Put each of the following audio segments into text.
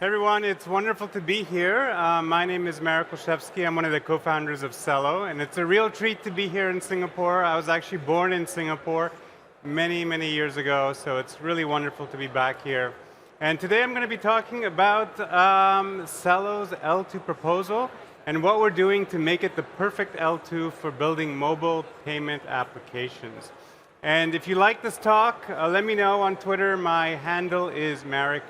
Hey everyone, it's wonderful to be here. My name is Marek Olszeski. I'm one of the co-founders of Celo, and it's a real treat to be here in Singapore. I was actually born in Singapore many, many years ago, so it's really wonderful to be back here. And today I'm going to be talking about Celo's L2 proposal and what we're doing to make it the perfect L2 for building mobile payment applications. And if you like this talk, let me know on Twitter. My handle is Marek_.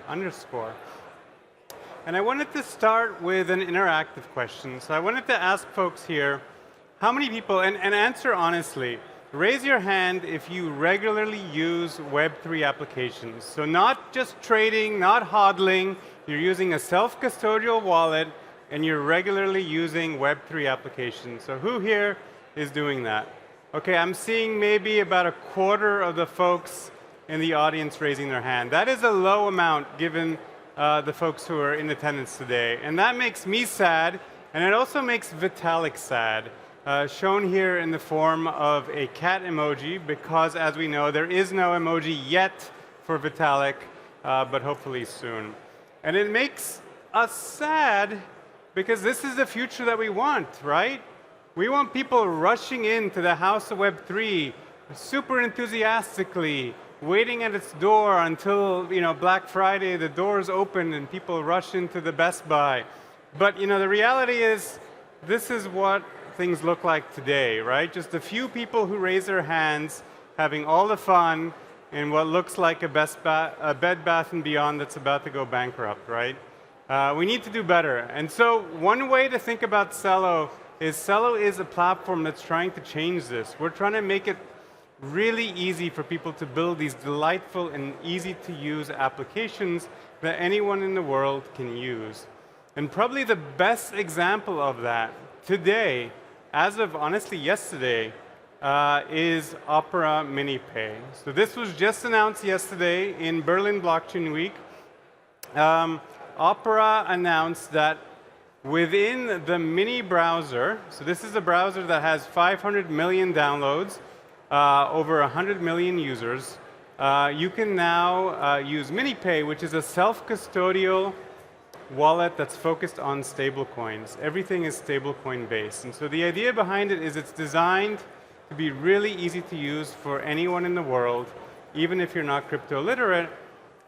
And I wanted to start with an interactive question. So I wanted to ask folks here, how many people, and answer honestly, raise your hand if you regularly use Web3 applications. So not just trading, not hodling, you're using a self-custodial wallet and you're regularly using Web3 applications. So who here is doing that? Okay, I'm seeing maybe about a quarter of the folks in the audience raising their hand. That is a low amount given the folks who are in attendance today. And that makes me sad, and it also makes Vitalik sad, shown here in the form of a cat emoji, because as we know, there is no emoji yet for Vitalik, but hopefully soon. And it makes us sad because this is the future that we want, right? We want people rushing into the house of Web3 super enthusiastically, waiting at its door until, Black Friday, the doors open and people rush into the Best Buy. But, the reality is, this is what things look like today, right? Just a few people who raise their hands, having all the fun in what looks like a Bed Bath & Beyond that's about to go bankrupt, right? We need to do better. And so one way to think about Celo is a platform that's trying to change this. We're trying to make it really easy for people to build these delightful and easy to use applications that anyone in the world can use. And probably the best example of that today, as of honestly yesterday, is Opera MiniPay. So this was just announced yesterday in Berlin Blockchain Week. Opera announced that within the Mini browser, so this is a browser that has 500 million downloads, over 100 million users, you can now use MiniPay, which is a self-custodial wallet that's focused on stablecoins. Everything is stablecoin based. And so the idea behind it is it's designed to be really easy to use for anyone in the world, even if you're not crypto literate,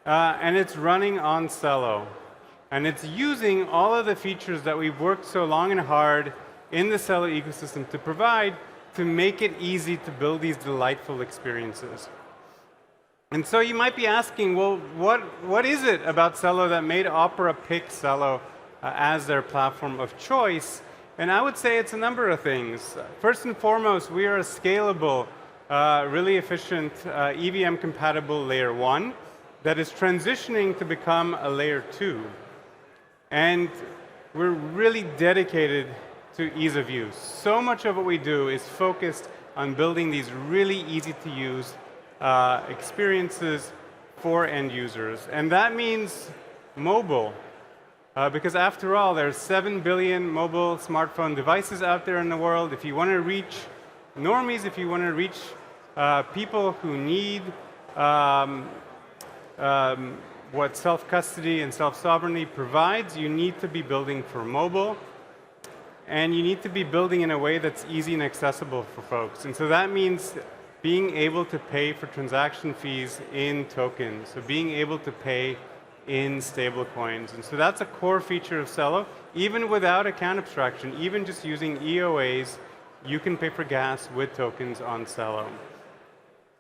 and it's running on Celo. And it's using all of the features that we've worked so long and hard in the Celo ecosystem to provide to make it easy to build these delightful experiences. And so you might be asking, well, what is it about Celo that made Opera pick Celo as their platform of choice? And I would say it's a number of things. First and foremost, we are a scalable, really efficient, EVM-compatible layer 1 that is transitioning to become a layer 2. And we're really dedicated to ease of use. So much of what we do is focused on building these really easy-to-use experiences for end users. And that means mobile, because after all, there's 7 billion mobile smartphone devices out there in the world. If you want to reach normies, if you want to reach people who need what self-custody and self-sovereignty provides, you need to be building for mobile. And you need to be building in a way that's easy and accessible for folks. And so that means being able to pay for transaction fees in tokens, so being able to pay in stablecoins. And so that's a core feature of Celo. Even without account abstraction, even just using EOAs, you can pay for gas with tokens on Celo.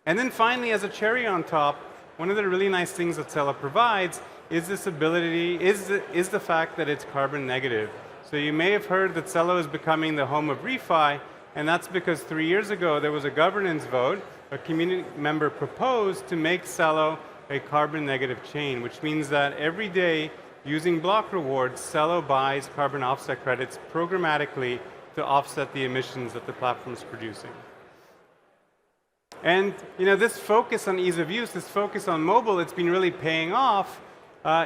And then finally, as a cherry on top, one of the really nice things that Celo provides is this ability, is the fact that it's carbon negative. So you may have heard that Celo is becoming the home of ReFi, and that's because 3 years ago there was a governance vote. A community member proposed to make Celo a carbon negative chain, which means that every day using block rewards, Celo buys carbon offset credits programmatically to offset the emissions that the platform is producing. And this focus on ease of use, this focus on mobile, it's been really paying off.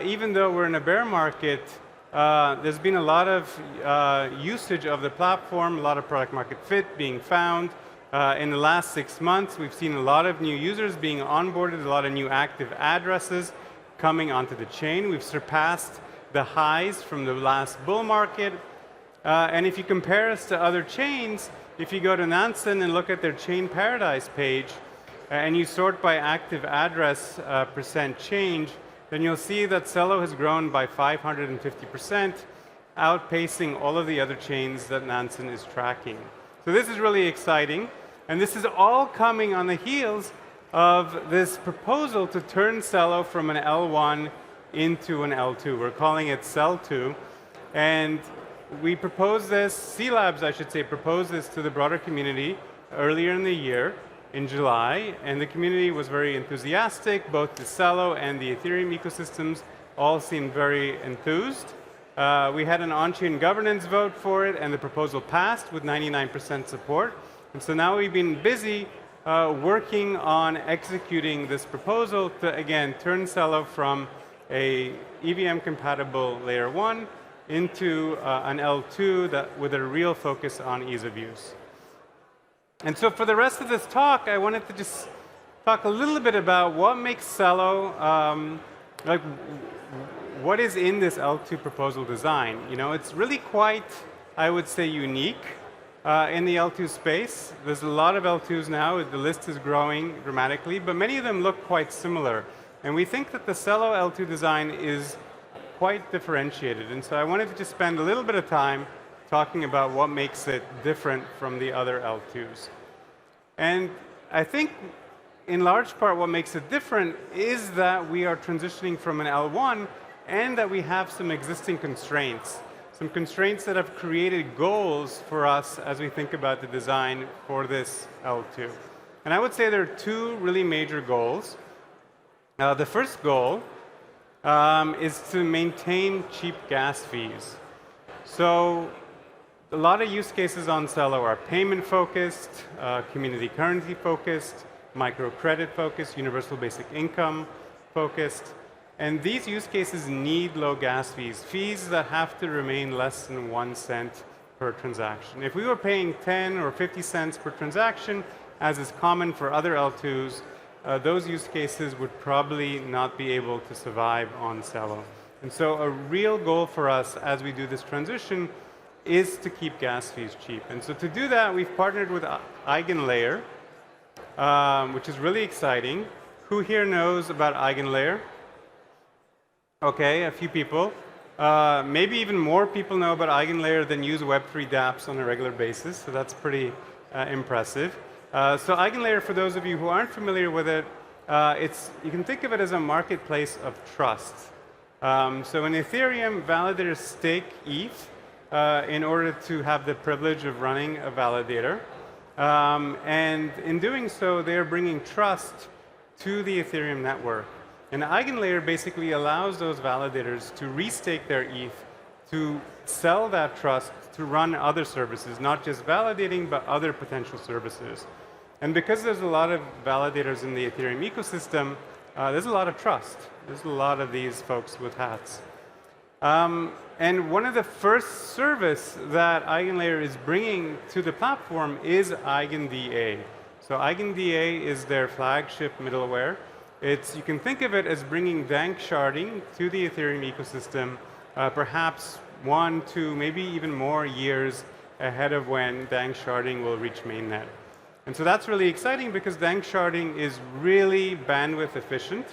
Even though we're in a bear market, there's been a lot of usage of the platform, a lot of product market fit being found. In the last 6 months, we've seen a lot of new users being onboarded, a lot of new active addresses coming onto the chain. We've surpassed the highs from the last bull market. And if you compare us to other chains, if you go to Nansen and look at their chain paradise page, and you sort by active address percent change, then you'll see that Celo has grown by 550%, outpacing all of the other chains that Nansen is tracking. So this is really exciting, and this is all coming on the heels of this proposal to turn Celo from an L1 into an L2. We're calling it Cel2, and we proposed this, C-Labs I should say, proposed this to the broader community earlier in the year, in July, and the community was very enthusiastic. Both the Celo and the Ethereum ecosystems all seemed very enthused. We had an on-chain governance vote for it, and the proposal passed with 99% support. And so now we've been busy working on executing this proposal to, again, turn Celo from a EVM-compatible layer 1 into an L2 with a real focus on ease of use. And so for the rest of this talk, I wanted to just talk a little bit about what makes Celo, like what is in this L2 proposal design. You know, it's really quite, I would say, unique in the L2 space. There's a lot of L2s now. The list is growing dramatically, but many of them look quite similar. And we think that the Celo L2 design is quite differentiated. And so I wanted to just spend a little bit of time talking about what makes it different from the other L2s. And I think in large part what makes it different is that we are transitioning from an L1 and that we have some existing constraints. Some constraints that have created goals for us as we think about the design for this L2. And I would say there are two really major goals. The first goal is to maintain cheap gas fees. So a lot of use cases on Celo are payment-focused, community currency-focused, microcredit-focused, universal basic income-focused. And these use cases need low gas fees, fees that have to remain less than 1 cent per transaction. If we were paying 10 or 50 cents per transaction, as is common for other L2s, those use cases would probably not be able to survive on Celo. And so a real goal for us as we do this transition is to keep gas fees cheap. And so to do that, we've partnered with EigenLayer, which is really exciting. Who here knows about EigenLayer? Okay, a few people. Maybe even more people know about EigenLayer than use Web3 dApps on a regular basis, so that's pretty impressive. So EigenLayer, for those of you who aren't familiar with it, you can think of it as a marketplace of trust. So in Ethereum, validators stake ETH in order to have the privilege of running a validator. And in doing so, they're bringing trust to the Ethereum network. And EigenLayer basically allows those validators to restake their ETH, to sell that trust to run other services, not just validating, but other potential services. And because there's a lot of validators in the Ethereum ecosystem, there's a lot of trust. There's a lot of these folks with hats. And one of the first service that EigenLayer is bringing to the platform is EigenDA. So EigenDA is their flagship middleware. You can think of it as bringing dank sharding to the Ethereum ecosystem, perhaps 1, 2, maybe even more years ahead of when dank sharding will reach mainnet. And so that's really exciting because dank sharding is really bandwidth efficient,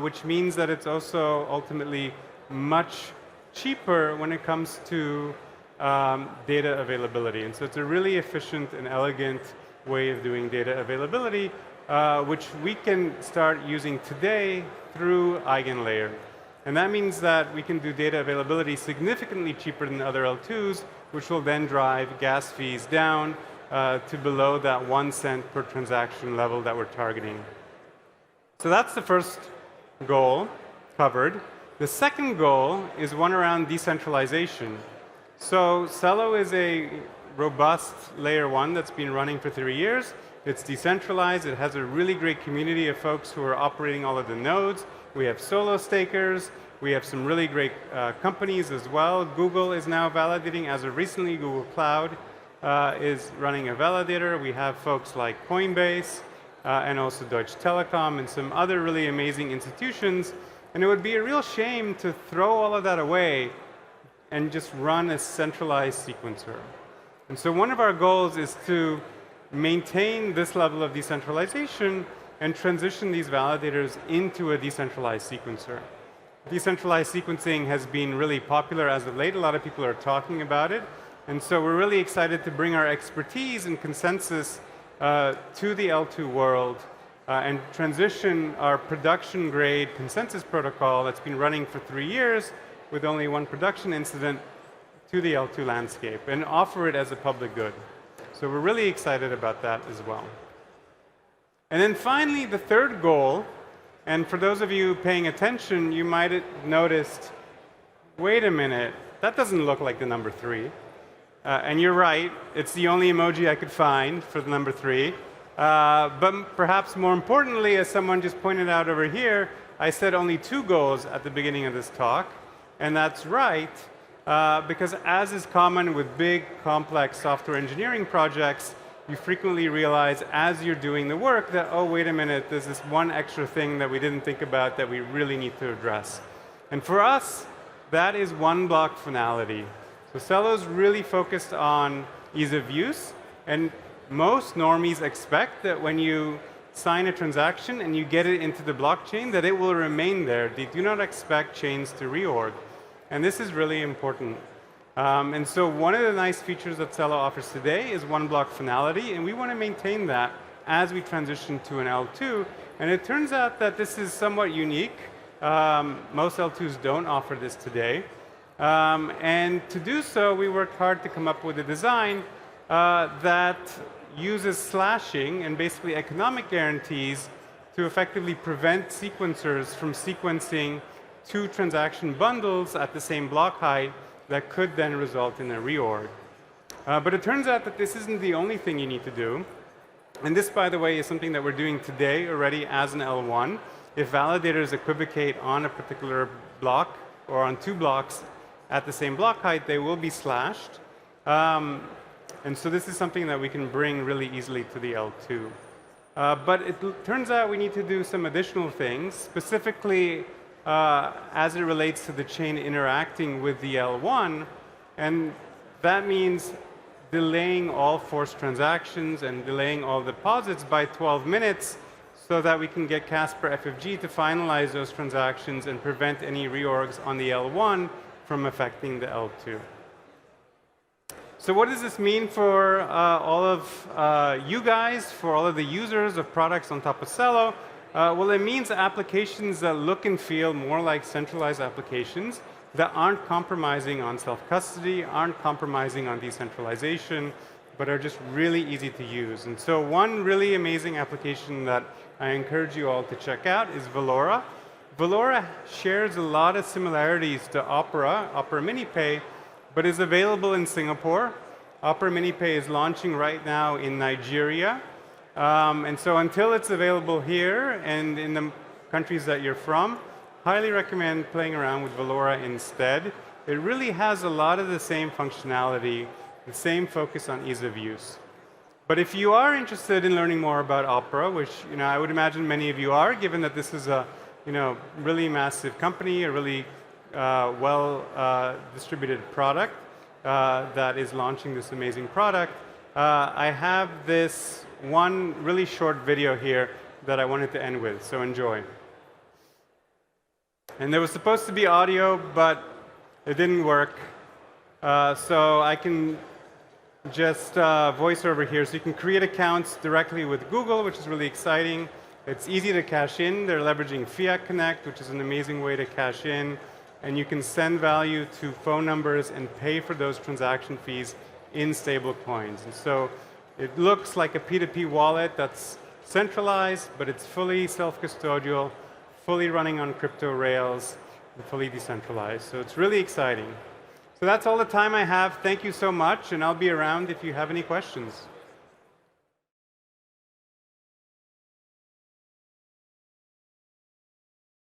which means that it's also ultimately much cheaper when it comes to data availability. And so it's a really efficient and elegant way of doing data availability, which we can start using today through EigenLayer. And that means that we can do data availability significantly cheaper than other L2s, which will then drive gas fees down to below that 1 cent per transaction level that we're targeting. So that's the first goal covered. The second goal is one around decentralization. So Celo is a robust layer 1 that's been running for 3 years. It's decentralized. It has a really great community of folks who are operating all of the nodes. We have solo stakers. We have some really great companies as well. Google is now validating. As of recently, Google Cloud is running a validator. We have folks like Coinbase and also Deutsche Telekom and some other really amazing institutions. And it would be a real shame to throw all of that away and just run a centralized sequencer. And so one of our goals is to maintain this level of decentralization and transition these validators into a decentralized sequencer. Decentralized sequencing has been really popular as of late. A lot of people are talking about it. And so we're really excited to bring our expertise and consensus to the L2 world and transition our production-grade consensus protocol that's been running for 3 years with only one production incident to the L2 landscape and offer it as a public good. So we're really excited about that as well. And then finally, the third goal, and for those of you paying attention, you might have noticed, wait a minute, that doesn't look like the number 3. And you're right, it's the only emoji I could find for the number 3. But perhaps more importantly, as someone just pointed out over here, I said only 2 goals at the beginning of this talk. And that's right, because as is common with big, complex software engineering projects, you frequently realize as you're doing the work that, oh, wait a minute, there's this one extra thing that we didn't think about that we really need to address. And for us, that is one-block finality. So Celo's really focused on ease of use, and most normies expect that when you sign a transaction and you get it into the blockchain, that it will remain there. They do not expect chains to reorg. And this is really important. And so one of the nice features that Celo offers today is one-block finality, and we want to maintain that as we transition to an L2. And it turns out that this is somewhat unique. Most L2s don't offer this today. And to do so, we worked hard to come up with a design that uses slashing and basically economic guarantees to effectively prevent sequencers from sequencing 2 transaction bundles at the same block height that could then result in a reorg. But it turns out that this isn't the only thing you need to do. And this, by the way, is something that we're doing today already as an L1. If validators equivocate on a particular block or on 2 blocks at the same block height, they will be slashed. And so this is something that we can bring really easily to the L2. But it turns out we need to do some additional things, specifically as it relates to the chain interacting with the L1. And that means delaying all forced transactions and delaying all deposits by 12 minutes so that we can get Casper FFG to finalize those transactions and prevent any reorgs on the L1 from affecting the L2. So what does this mean for all of you guys, for all of the users of products on top of Celo? Well, it means applications that look and feel more like centralized applications that aren't compromising on self-custody, aren't compromising on decentralization, but are just really easy to use. And so one really amazing application that I encourage you all to check out is Velora. Velora shares a lot of similarities to Opera MiniPay, but is available in Singapore. Opera MiniPay is launching right now in Nigeria. And so until it's available here and in the countries that you're from, highly recommend playing around with Velora instead. It really has a lot of the same functionality, the same focus on ease of use. But if you are interested in learning more about Opera, which I would imagine many of you are, given that this is a really massive company, a really well distributed product that is launching this amazing product, I have this one really short video here that I wanted to end with, so enjoy. And there was supposed to be audio, but it didn't work. So I can just voice over here. So you can create accounts directly with Google, which is really exciting. It's easy to cash in. They're leveraging Fiat Connect, which is an amazing way to cash in. And you can send value to phone numbers and pay for those transaction fees in stable coins. And so it looks like a P2P wallet that's centralized, but it's fully self-custodial, fully running on crypto rails, and fully decentralized. So it's really exciting. So that's all the time I have. Thank you so much, and I'll be around if you have any questions.